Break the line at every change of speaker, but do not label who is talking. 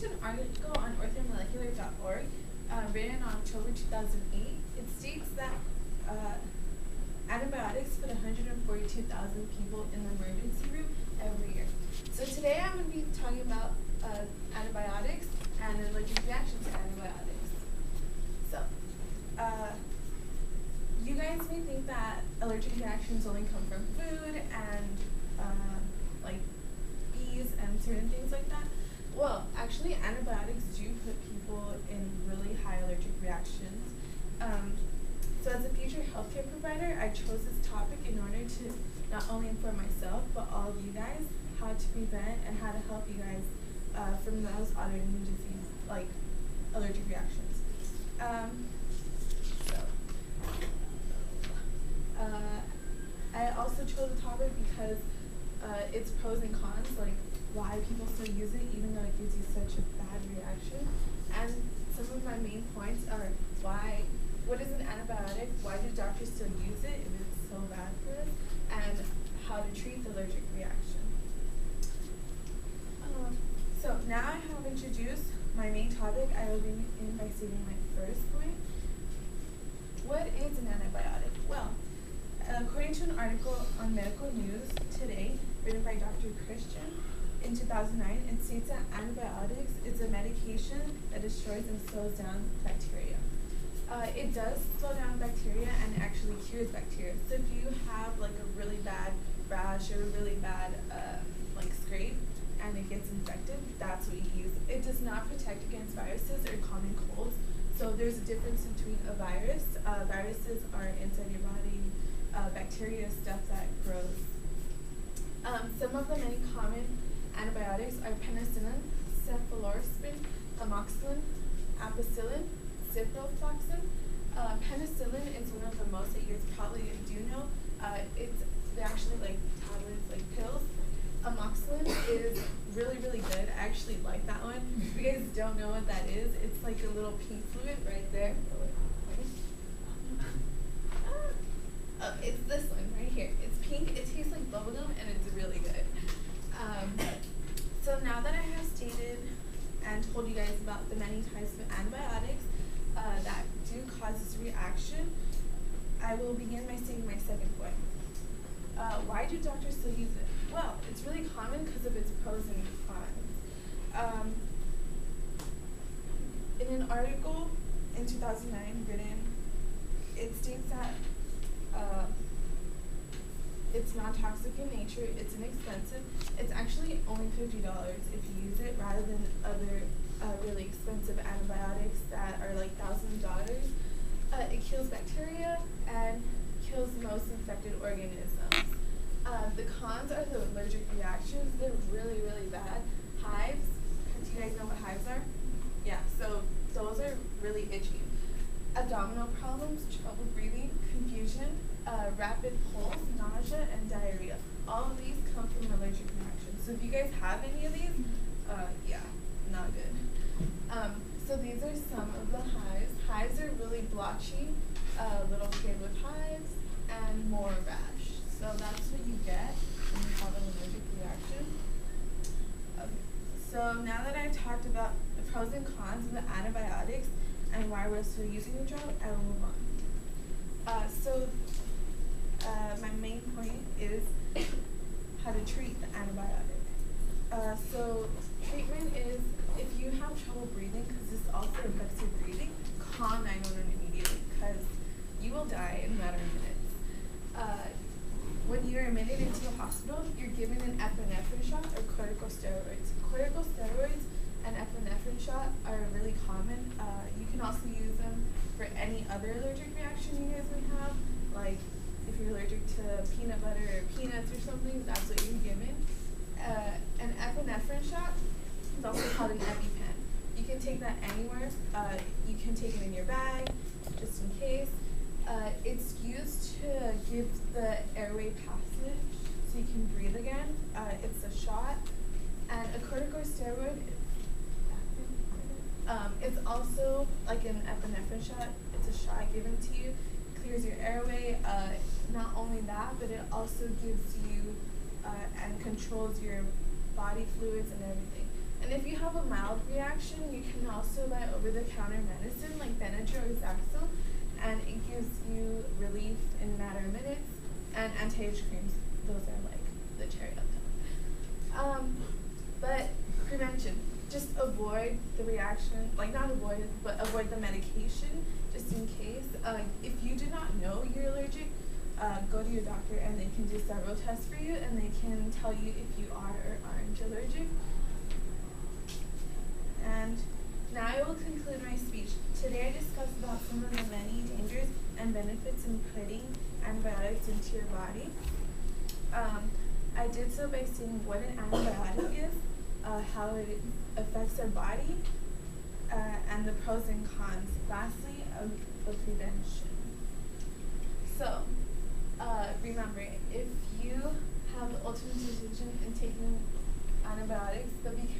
to an article on orthomolecular.org written on October 2008, it states that antibiotics put 142,000 people in the emergency room every year. So today I'm going to be talking about antibiotics and allergic reactions to antibiotics. So, you guys may think that allergic reactions only come from food and like bees and certain things like that. Well, actually, antibiotics do put people in really high allergic reactions. So as a future healthcare provider, I chose this topic in order to not only inform myself, but all of you guys how to prevent and how to help you guys from those autoimmune disease, like allergic reactions. I also chose the topic because its pros and cons, like why people still use it even though it gives you such a bad reaction. And some of my main points are what is an antibiotic, why do doctors still use it if it's so bad for us, and how to treat the allergic reaction. So now I have introduced my main topic, I will begin by stating my first point. What is an antibiotic? Well, according to an article on Medical News Today, written by Dr. Christian in 2009, it states that antibiotics is a medication that destroys and slows down bacteria. It does slow down bacteria and actually cures bacteria. So if you have like a really bad rash or a really bad like scrape and it gets infected, that's what you use. It does not protect against viruses or common colds. So there's a difference between a virus. Viruses are inside your body. Bacteria is stuff that grows. Some of the many common antibiotics are penicillin, cephalosporin, amoxicillin, ampicillin, ciprofloxacin. Penicillin is one of the most that you probably do know. They're actually like tablets, like pills. Amoxicillin is really, really good. I actually like that one. If you guys don't know what that is, it's like a little pink fluid right there. It's this one right here. It's pink. It tastes like bubblegum, and it's really good. So now that I have stated and told you guys about the many types of antibiotics that do cause this reaction, I will begin by stating my second point. Why do doctors still use it? Well, it's really common because of its pros and cons. In an article in 2009 written, it states that it's non-toxic in nature, it's inexpensive. It's actually only $50 if you use it rather than other really expensive antibiotics that are like thousands of dollars. It kills bacteria and kills most infected organisms. The cons are the allergic reactions. They're really, really bad. Hives, do you guys know what hives are? Yeah, so those are really itchy. Abdominal problems, trouble breathing, confusion, rapid pulse, nausea, and diarrhea. All of these come from allergic reactions. So if you guys have any of these, yeah, not good. So these are some of the hives. Hives are really blotchy, little kid with hives, and more rash. So that's what you get when you have an allergic reaction. Okay. So now that I've talked about the pros and cons of the antibiotics and why we're still using the drug, I will move on. My main point is how to treat the antibiotic. So treatment is, if you have trouble breathing, because this also affects your breathing, call 911 immediately, because you will die in a matter of minutes. When you're admitted into the hospital, you're given an epinephrine shot or corticosteroids. Corticosteroids and epinephrine shot are really common. You can also use them for any other allergic reaction you guys may have, like if you're allergic to peanut butter or peanuts or something, that's what you're given. An epinephrine shot is also called an EpiPen. You can take that anywhere. You can take it in your bag, just in case. It's used to give the airway passage so you can breathe again. It's a shot. And a corticosteroid, it's also like an epinephrine shot. It's a shot given to you, clears your airway. Not only that, but it also gives you and controls your body fluids and everything. And if you have a mild reaction, you can also buy over-the-counter medicine like Benadryl or Zaxil, and it gives you relief in a matter of minutes. And anti-itch creams, those are like the cherry on top. But prevention, just avoid the reaction, like not avoid it, but avoid the medication just in case. If you do not know you're allergic, go to your doctor and they can do several tests for you and they can tell you if you are or aren't allergic. And now I will conclude my speech. Today I discussed about some of the many dangers and benefits in putting antibiotics into your body. I did so by seeing what an antibiotic is, how it affects our body, and the pros and cons, lastly, of prevention. So, remember, if you have the ultimate decision in taking antibiotics, but because